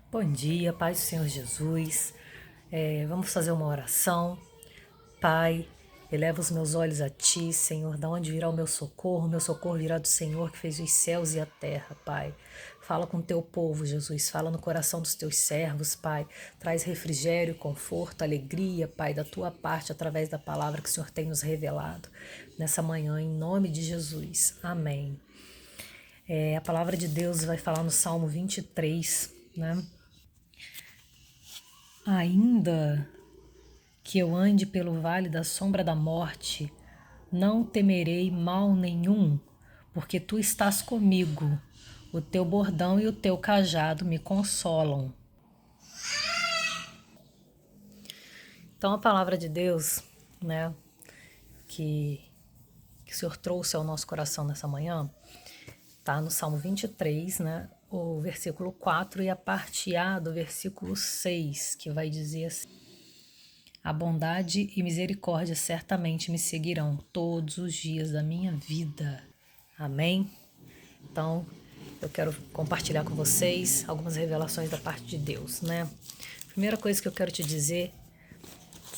Bom dia, paz do Senhor Jesus. Vamos fazer uma oração. Pai, eleva os meus olhos a Ti, Senhor. Da onde virá o meu socorro? O meu socorro virá do Senhor que fez os céus e a terra, Pai. Fala com o Teu povo, Jesus. Fala no coração dos Teus servos, Pai. Traz refrigério, conforto, alegria, Pai, da Tua parte, através da palavra que o Senhor tem nos revelado nessa manhã, em nome de Jesus. Amém. A palavra de Deus vai falar no Salmo 23, né? Ainda que eu ande pelo vale da sombra da morte, não temerei mal nenhum, porque tu estás comigo. O teu bordão e o teu cajado me consolam. Então a palavra de Deus, né, que, que o Senhor trouxe ao nosso coração nessa manhã, tá no Salmo 23, né, o versículo 4 e a parte A do versículo 6, que vai dizer assim: a bondade e misericórdia certamente me seguirão todos os dias da minha vida. Amém? Então, eu quero compartilhar com vocês algumas revelações da parte de Deus, né? Primeira coisa que eu quero te dizer,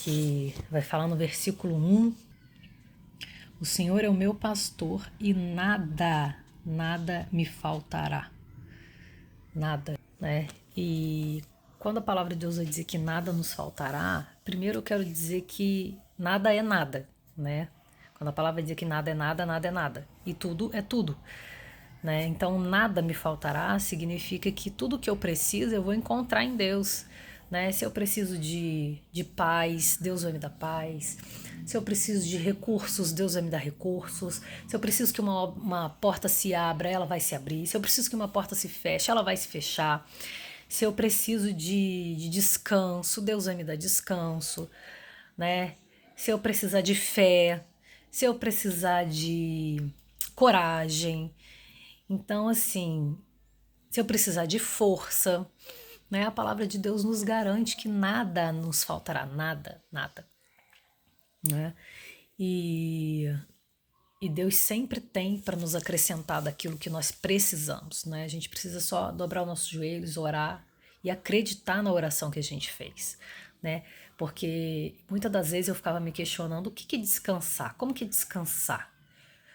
que vai falar no versículo 1, o Senhor é o meu pastor e nada me faltará. Nada, né? E quando a palavra de Deus vai dizer que nada nos faltará, primeiro eu quero dizer que nada é nada, né? Quando a palavra diz que nada é nada, nada é nada. E tudo é tudo, né? Então, nada me faltará significa que tudo que eu preciso eu vou encontrar em Deus, né? Se eu preciso de paz, Deus vai me dar paz. Se eu preciso de recursos, Deus vai me dar recursos. Se eu preciso que uma porta se abra, ela vai se abrir. Se eu preciso que uma porta se feche, ela vai se fechar. Se eu preciso de descanso, Deus vai me dar descanso, né? Se eu precisar de fé, se eu precisar de coragem, então, assim, se eu precisar de força, né, a palavra de Deus nos garante que nada nos faltará, nada, nada, né? E, e Deus sempre tem para nos acrescentar daquilo que nós precisamos, né? A gente precisa só dobrar os nossos joelhos, orar e acreditar na oração que a gente fez, né? Porque muitas das vezes eu ficava me questionando o que é descansar, como que é descansar?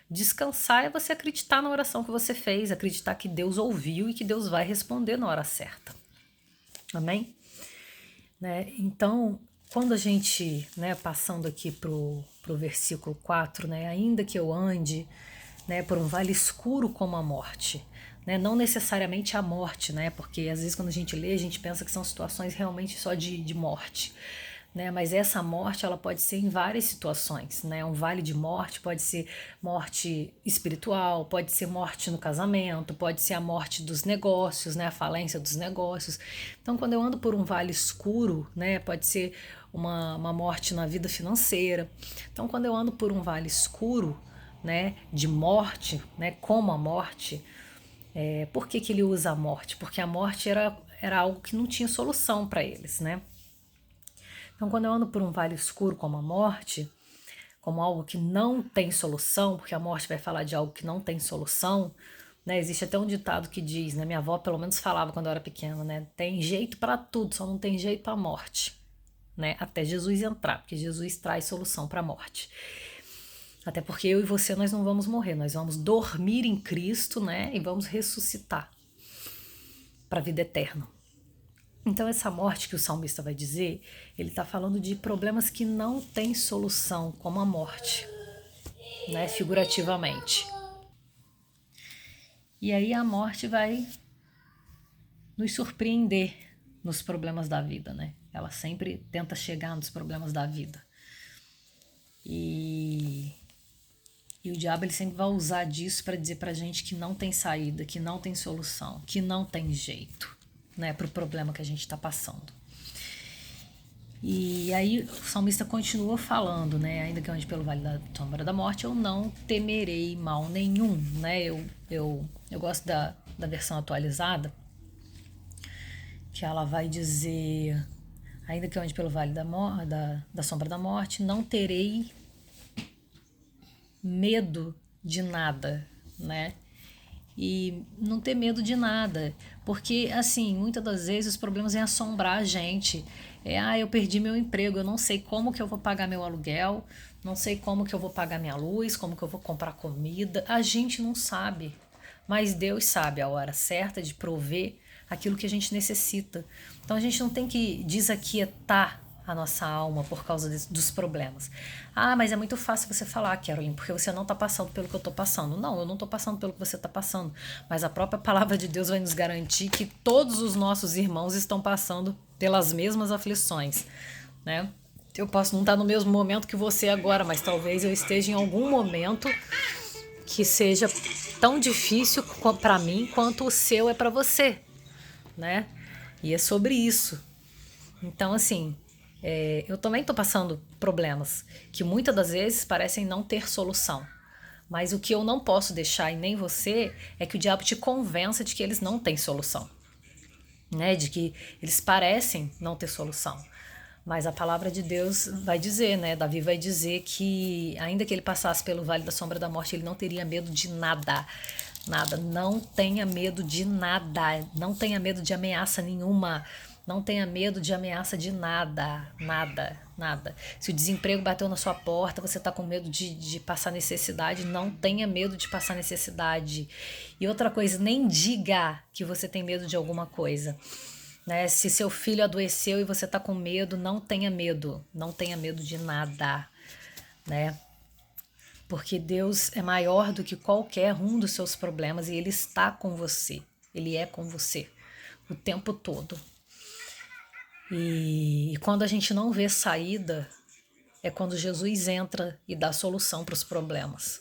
Descansar é você acreditar na oração que você fez, acreditar que Deus ouviu e que Deus vai responder na hora certa. Amém? Né? Então, quando a gente, né, passando aqui pro versículo 4, né, ainda que eu ande, né, por um vale escuro como a morte, né, não necessariamente a morte, né, porque às vezes quando a gente lê, a gente pensa que são situações realmente só de morte, né, mas essa morte ela pode ser em várias situações, né, um vale de morte pode ser morte espiritual, pode ser morte no casamento, pode ser a morte dos negócios, né, a falência dos negócios. Então, quando eu ando por um vale escuro, né, pode ser uma morte na vida financeira. Então, quando eu ando por um vale escuro, né, de morte, né, como a morte, por que ele usa a morte? Porque a morte era algo que não tinha solução para eles, né? Então, quando eu ando por um vale escuro como a morte, como algo que não tem solução, porque a morte vai falar de algo que não tem solução, né? Existe até um ditado que diz, né? Minha avó pelo menos falava quando eu era pequena, né? Tem jeito para tudo, só não tem jeito para a morte, né? Até Jesus entrar, porque Jesus traz solução para a morte. Até porque eu e você nós não vamos morrer, nós vamos dormir em Cristo, né? E vamos ressuscitar para a vida eterna. Então, essa morte que o salmista vai dizer, ele está falando de problemas que não têm solução, como a morte, né? Figurativamente. E aí a morte vai nos surpreender nos problemas da vida, né? Ela sempre tenta chegar nos problemas da vida. E o diabo ele sempre vai usar disso para dizer pra gente que não tem saída, que não tem solução, que não tem jeito, né, pro problema que a gente está passando. E aí o salmista continua falando, né? Ainda que eu ande pelo vale da sombra da morte, eu não temerei mal nenhum, né? Eu gosto da versão atualizada, que ela vai dizer: ainda que eu ande pelo vale da sombra da morte, não terei medo de nada, né? e não ter medo de nada. Porque, assim, muitas das vezes os problemas vêm assombrar a gente. Eu perdi meu emprego, eu não sei como que eu vou pagar meu aluguel, não sei como que eu vou pagar minha luz, como que eu vou comprar comida. A gente não sabe, mas Deus sabe a hora certa de prover aquilo que a gente necessita. Então a gente não tem que desaquietar a nossa alma por causa dos problemas. Mas é muito fácil você falar, Caroline, porque você não está passando pelo que eu estou passando. Não, eu não estou passando pelo que você está passando. Mas a própria palavra de Deus vai nos garantir que todos os nossos irmãos estão passando pelas mesmas aflições, né? Eu posso não estar no mesmo momento que você agora, mas talvez eu esteja em algum momento que seja tão difícil para mim quanto o seu é para você, né? E é sobre isso. Então, assim, eu também estou passando problemas que muitas das vezes parecem não ter solução. Mas o que eu não posso deixar, e nem você, é que o diabo te convença de que eles não têm solução, né? De que eles parecem não ter solução. Mas a palavra de Deus vai dizer, né? Davi vai dizer que ainda que ele passasse pelo vale da sombra da morte, ele não teria medo de nada. Nada. Não tenha medo de nada. Não tenha medo de ameaça nenhuma. Não tenha medo de ameaça de nada. Nada. Nada. Se o desemprego bateu na sua porta, você está com medo de passar necessidade, não tenha medo de passar necessidade. E outra coisa, nem diga que você tem medo de alguma coisa. Né? Se seu filho adoeceu e você está com medo, não tenha medo. Não tenha medo de nada, né? Porque Deus é maior do que qualquer um dos seus problemas e Ele está com você. Ele é com você o tempo todo. E quando a gente não vê saída, é quando Jesus entra e dá solução para os problemas.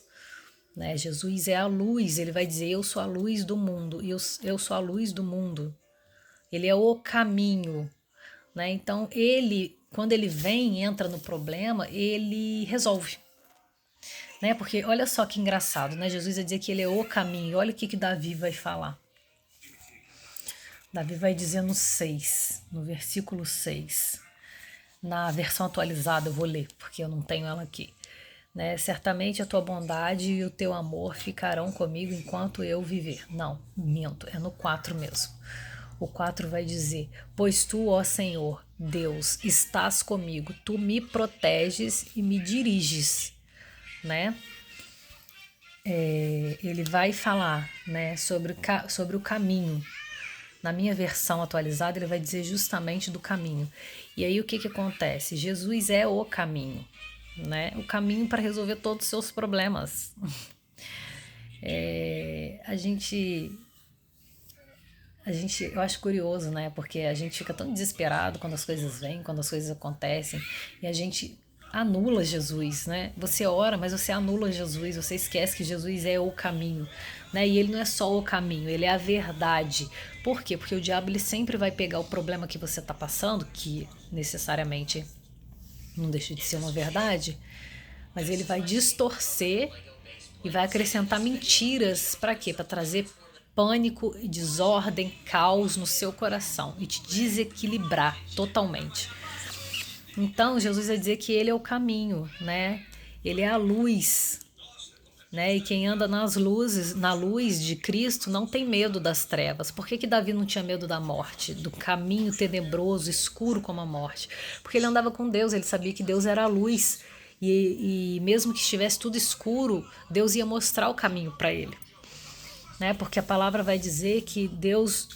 Né? Jesus é a luz, Ele vai dizer, eu sou a luz do mundo, e eu sou a luz do mundo. Ele é o caminho, né? Então ele, quando ele vem, entra no problema, ele resolve, né? Porque olha só que engraçado, né? Jesus vai dizer que ele é o caminho. Olha o que Davi vai falar. Davi vai dizer no versículo 6. Na versão atualizada eu vou ler, porque eu não tenho ela aqui. Né? Certamente a tua bondade e o teu amor ficarão comigo enquanto eu viver. Não, minto, é no 4 mesmo. O 4 vai dizer, pois tu, ó Senhor, Deus, estás comigo, tu me proteges e me diriges, né? Ele vai falar, né, sobre o caminho. Na minha versão atualizada, ele vai dizer justamente do caminho. E aí o que acontece? Jesus é o caminho, né? O caminho para resolver todos os seus problemas. Eu acho curioso, né? Porque a gente fica tão desesperado quando as coisas vêm, quando as coisas acontecem, e a gente anula Jesus, né? Você ora, mas você anula Jesus, você esquece que Jesus é o caminho, né? E ele não é só o caminho, ele é a verdade. Por quê? Porque o diabo ele sempre vai pegar o problema que você está passando, que necessariamente não deixa de ser uma verdade, mas ele vai distorcer e vai acrescentar mentiras para quê? Para trazer pânico, desordem, caos no seu coração e te desequilibrar totalmente. Então, Jesus vai dizer que ele é o caminho, né? Ele é a luz, né? E quem anda na luz de Cristo, não tem medo das trevas. Por que Davi não tinha medo da morte, do caminho tenebroso, escuro como a morte? Porque ele andava com Deus, ele sabia que Deus era a luz. E mesmo que estivesse tudo escuro, Deus ia mostrar o caminho para ele. Né? Porque a palavra vai dizer que Deus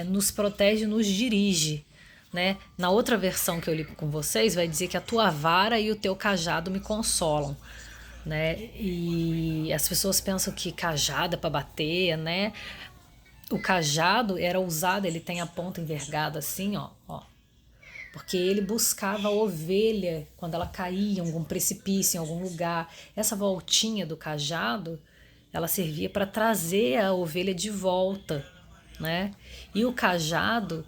nos protege, nos dirige. Né? Na outra versão que eu li com vocês, vai dizer que a tua vara e o teu cajado me consolam. Né? E as pessoas pensam que cajado é para bater, né? O cajado era usado, ele tem a ponta envergada assim, ó. Porque ele buscava a ovelha quando ela caía em algum precipício, em algum lugar. Essa voltinha do cajado, ela servia para trazer a ovelha de volta, né? E o cajado,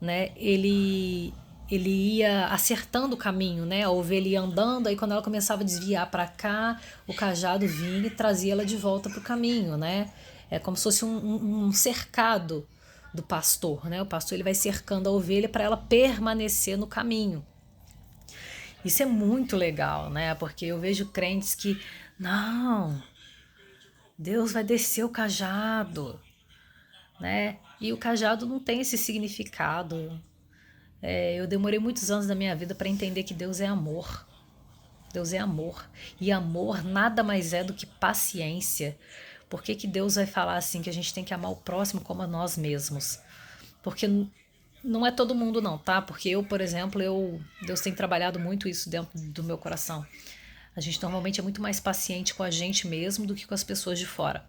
né, ele ia acertando o caminho, né? A ovelha ia andando, aí quando ela começava a desviar para cá, o cajado vinha e trazia ela de volta para o caminho, né? É como se fosse um cercado do pastor, né? O pastor ele vai cercando a ovelha para ela permanecer no caminho. Isso é muito legal, né? Porque eu vejo crentes que não, Deus vai descer o cajado, né? E o cajado não tem esse significado. Eu demorei muitos anos da minha vida para entender que Deus é amor. Deus é amor. E amor nada mais é do que paciência. Por que que Deus vai falar assim que a gente tem que amar o próximo como a nós mesmos? Porque não é todo mundo não, tá? Porque eu, por exemplo, Deus tem trabalhado muito isso dentro do meu coração. A gente normalmente é muito mais paciente com a gente mesmo do que com as pessoas de fora.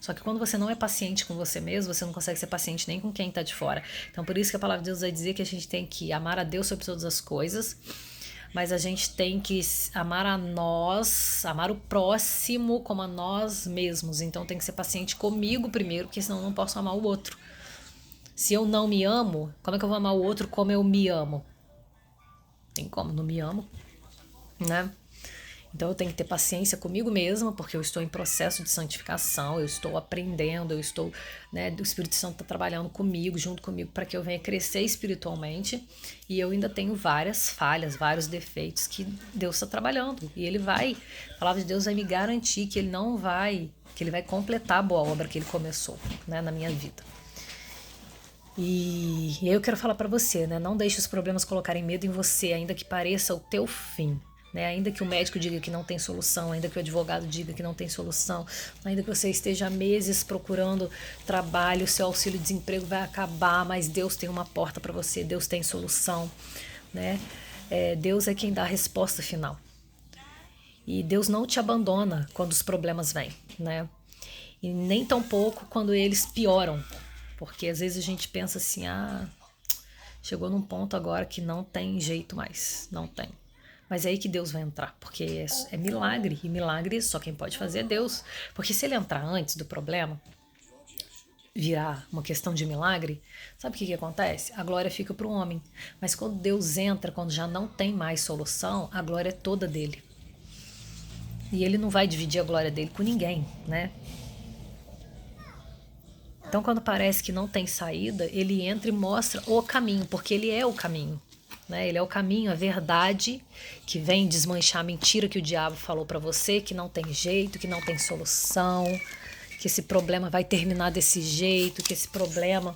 Só que quando você não é paciente com você mesmo, você não consegue ser paciente nem com quem está de fora. Então por isso que a palavra de Deus vai dizer que a gente tem que amar a Deus sobre todas as coisas, mas a gente tem que amar a nós, amar o próximo como a nós mesmos. Então tem que ser paciente comigo primeiro, porque senão eu não posso amar o outro. Se eu não me amo, como é que eu vou amar o outro como eu me amo? Tem como, não me amo, né? Então eu tenho que ter paciência comigo mesma, porque eu estou em processo de santificação, eu estou aprendendo, eu estou, né, o Espírito Santo está trabalhando comigo, junto comigo, para que eu venha crescer espiritualmente. E eu ainda tenho várias falhas, vários defeitos que Deus está trabalhando. E Ele vai, a palavra de Deus vai me garantir que Ele não vai, que Ele vai completar a boa obra que Ele começou, né, na minha vida. E aí eu quero falar para você, né? Não deixe os problemas colocarem medo em você, ainda que pareça o teu fim. Né? Ainda que o médico diga que não tem solução, ainda que o advogado diga que não tem solução, ainda que você esteja há meses procurando trabalho, seu auxílio-desemprego vai acabar, mas Deus tem uma porta para você, Deus tem solução. Né? Deus é quem dá a resposta final. E Deus não te abandona quando os problemas vêm, né? E nem tampouco quando eles pioram. Porque às vezes a gente pensa assim, chegou num ponto agora que não tem jeito mais, não tem. Mas é aí que Deus vai entrar, porque é milagre, e milagre só quem pode fazer é Deus. Porque se ele entrar antes do problema, virar uma questão de milagre, sabe o que acontece? A glória fica para o homem. Mas quando Deus entra, quando já não tem mais solução, a glória é toda dele. E ele não vai dividir a glória dele com ninguém, né? Então, quando parece que não tem saída, ele entra e mostra o caminho, porque ele é o caminho. Né? Ele é o caminho, a verdade, que vem desmanchar a mentira que o diabo falou para você, que não tem jeito, que não tem solução, que esse problema vai terminar desse jeito, que esse problema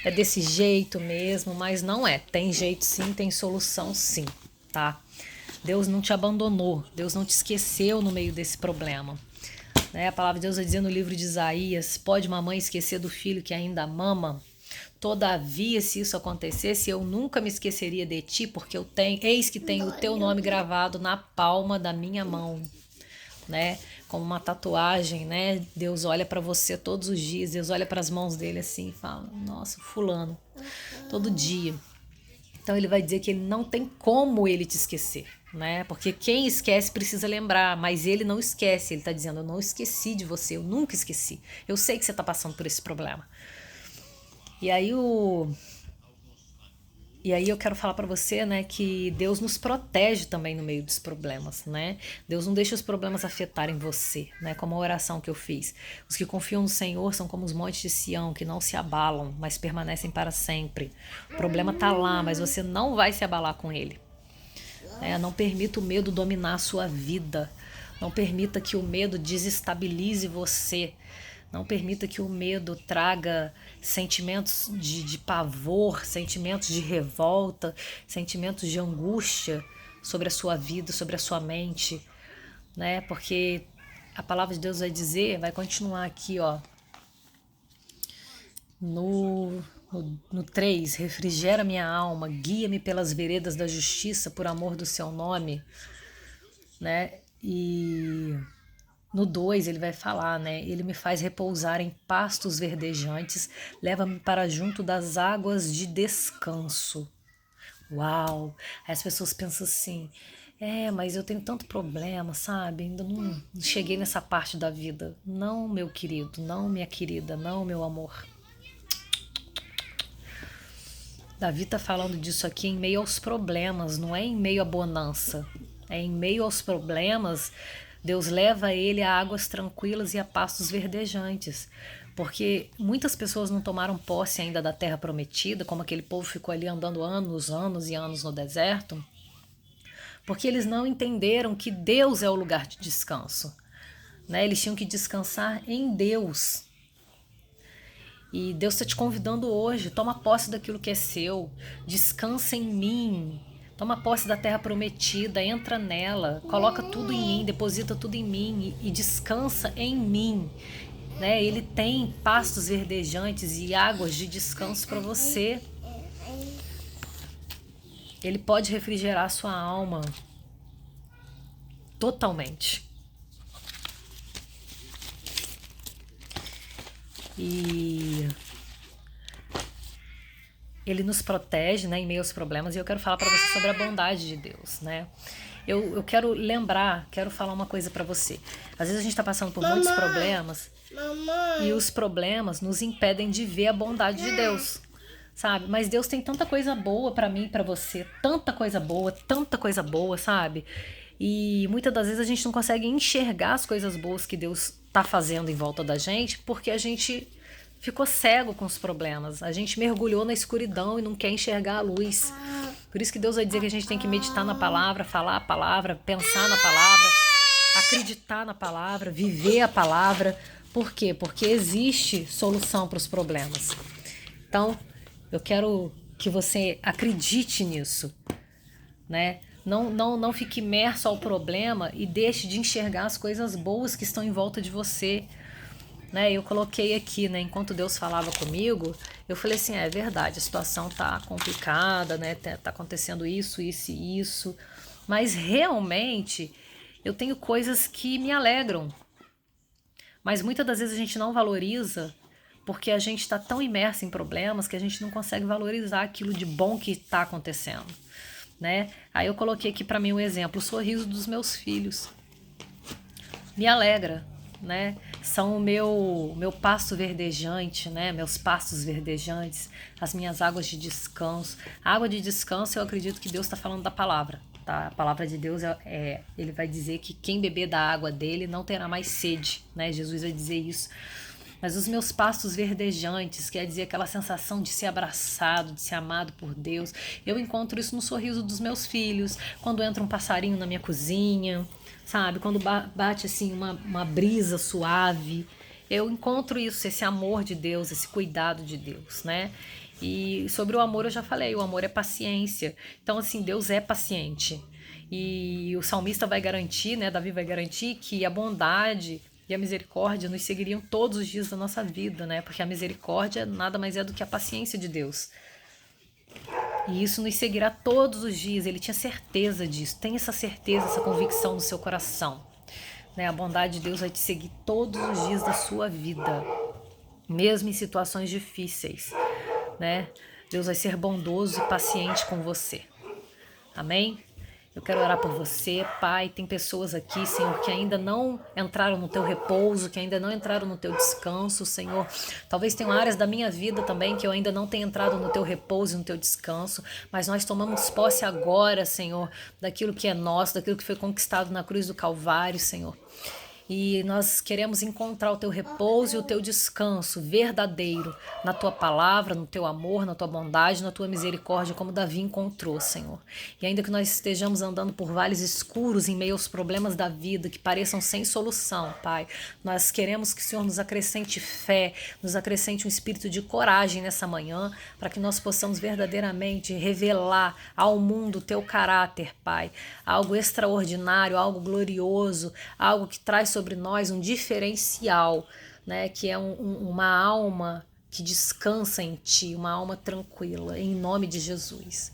é desse jeito mesmo, mas não é. Tem jeito sim, tem solução sim, tá? Deus não te abandonou, Deus não te esqueceu no meio desse problema. A palavra de Deus vai dizer no livro de Isaías: pode uma mãe esquecer do filho que ainda mama? Todavia, se isso acontecesse, eu nunca me esqueceria de ti, porque eis que tenho o teu nome gravado na palma da minha mão, né? Como uma tatuagem, né? Deus olha para você todos os dias, Deus olha para as mãos dele assim e fala: nossa, fulano, todo dia. Então ele vai dizer que ele não tem como ele te esquecer, né? Porque quem esquece precisa lembrar, mas ele não esquece. Ele está dizendo: eu não esqueci de você, eu nunca esqueci. Eu sei que você está passando por esse problema. E aí eu quero falar para você, né, que Deus nos protege também no meio dos problemas, né? Deus não deixa os problemas afetarem você, né? Como a oração que eu fiz. Os que confiam no Senhor são como os montes de Sião, que não se abalam, mas permanecem para sempre. O problema tá lá, mas você não vai se abalar com ele. Não permita o medo dominar a sua vida. Não permita que o medo desestabilize você. Não permita que o medo traga sentimentos de pavor, sentimentos de revolta, sentimentos de angústia sobre a sua vida, sobre a sua mente, né? Porque a palavra de Deus vai dizer, vai continuar aqui, ó, no 3, refrigera minha alma, guia-me pelas veredas da justiça por amor do seu nome, né? E no 2 ele vai falar, né? Ele me faz repousar em pastos verdejantes, leva-me para junto das águas de descanso. Uau! Aí as pessoas pensam assim, mas eu tenho tanto problema, sabe? Ainda não cheguei nessa parte da vida. Não, meu querido, não, minha querida, não, meu amor. Davi tá falando disso aqui em meio aos problemas, não é em meio à bonança. É em meio aos problemas, Deus leva ele a águas tranquilas e a pastos verdejantes. Porque muitas pessoas não tomaram posse ainda da terra prometida, como aquele povo ficou ali andando anos, anos e anos no deserto, porque eles não entenderam que Deus é o lugar de descanso. né? Eles tinham que descansar em Deus. E Deus está te convidando hoje, toma posse daquilo que é seu, descansa em mim, toma posse da terra prometida, entra nela, coloca tudo em mim, deposita tudo em mim e descansa em mim. Né? Ele tem pastos verdejantes e águas de descanso para você. Ele pode refrigerar a sua alma totalmente. E ele nos protege, né, em meio aos problemas. E eu quero falar para você sobre a bondade de Deus, né? Eu quero falar uma coisa para você. Às vezes a gente está passando por muitos problemas e os problemas nos impedem de ver a bondade de Deus, sabe? Mas Deus tem tanta coisa boa para mim e para você, tanta coisa boa, sabe? E muitas das vezes a gente não consegue enxergar as coisas boas que Deus tá fazendo em volta da gente, porque a gente ficou cego com os problemas. A gente mergulhou na escuridão e não quer enxergar a luz. Por isso que Deus vai dizer que a gente tem que meditar na palavra, falar a palavra, pensar na palavra, acreditar na palavra, viver a palavra. Por quê? Porque existe solução para os problemas. Então, eu quero que você acredite nisso, né? Não fique imerso ao problema e deixe de enxergar as coisas boas que estão em volta de você. Né, eu coloquei aqui, né, enquanto Deus falava comigo, eu falei assim, é verdade, a situação tá complicada, né, tá acontecendo isso, mas realmente eu tenho coisas que me alegram, mas muitas das vezes a gente não valoriza, porque a gente está tão imerso em problemas que a gente não consegue valorizar aquilo de bom que está acontecendo, né? Aí eu coloquei aqui para mim um exemplo, o sorriso dos meus filhos me alegra, né? São o meu pasto verdejante, né? Meus pastos verdejantes, as minhas águas de descanso. A água de descanso, eu acredito que Deus está falando da palavra, tá? A palavra de Deus ele vai dizer que quem beber da água dele não terá mais sede, né? Jesus vai dizer isso. Mas os meus pastos verdejantes, quer dizer aquela sensação de ser abraçado, de ser amado por Deus, eu encontro isso no sorriso dos meus filhos, quando entra um passarinho na minha cozinha, sabe? Quando bate assim uma brisa suave, eu encontro isso, esse amor de Deus, esse cuidado de Deus, né? E sobre o amor eu já falei, o amor é paciência. Então assim, Deus é paciente. E o salmista vai garantir, né? Davi vai garantir que a bondade e a misericórdia nos seguiriam todos os dias da nossa vida, né? Porque a misericórdia nada mais é do que a paciência de Deus. E isso nos seguirá todos os dias. Ele tinha certeza disso. Tenha essa certeza, essa convicção no seu coração. Né? A bondade de Deus vai te seguir todos os dias da sua vida, mesmo em situações difíceis, né? Deus vai ser bondoso e paciente com você. Amém? Eu quero orar por você, Pai. Tem pessoas aqui, Senhor, que ainda não entraram no teu repouso, que ainda não entraram no teu descanso, Senhor. Talvez tenham áreas da minha vida também que eu ainda não tenha entrado no teu repouso, no teu descanso, mas nós tomamos posse agora, Senhor, daquilo que é nosso, daquilo que foi conquistado na cruz do Calvário, Senhor. E nós queremos encontrar o teu repouso e o teu descanso verdadeiro na tua palavra, no teu amor, na tua bondade, na tua misericórdia, como Davi encontrou, Senhor. E ainda que nós estejamos andando por vales escuros em meio aos problemas da vida, que pareçam sem solução, Pai, nós queremos que o Senhor nos acrescente fé, nos acrescente um espírito de coragem nessa manhã, para que nós possamos verdadeiramente revelar ao mundo o teu caráter, Pai. Algo extraordinário, algo glorioso, algo que traz sobre nós um diferencial, né? Que é uma alma que descansa em Ti, uma alma tranquila, em nome de Jesus.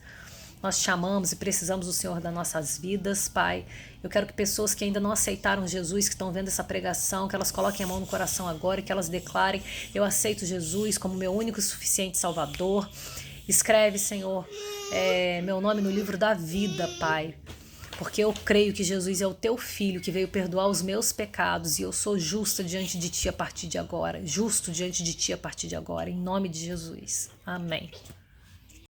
Nós te amamos e precisamos do Senhor das nossas vidas, Pai. Eu quero que pessoas que ainda não aceitaram Jesus, que estão vendo essa pregação, que elas coloquem a mão no coração agora e que elas declarem: eu aceito Jesus como meu único e suficiente Salvador. Escreve, Senhor, meu nome no livro da vida, Pai. Porque eu creio que Jesus é o teu filho que veio perdoar os meus pecados e eu sou justa diante de ti a partir de agora. Justo diante de ti a partir de agora, em nome de Jesus. Amém.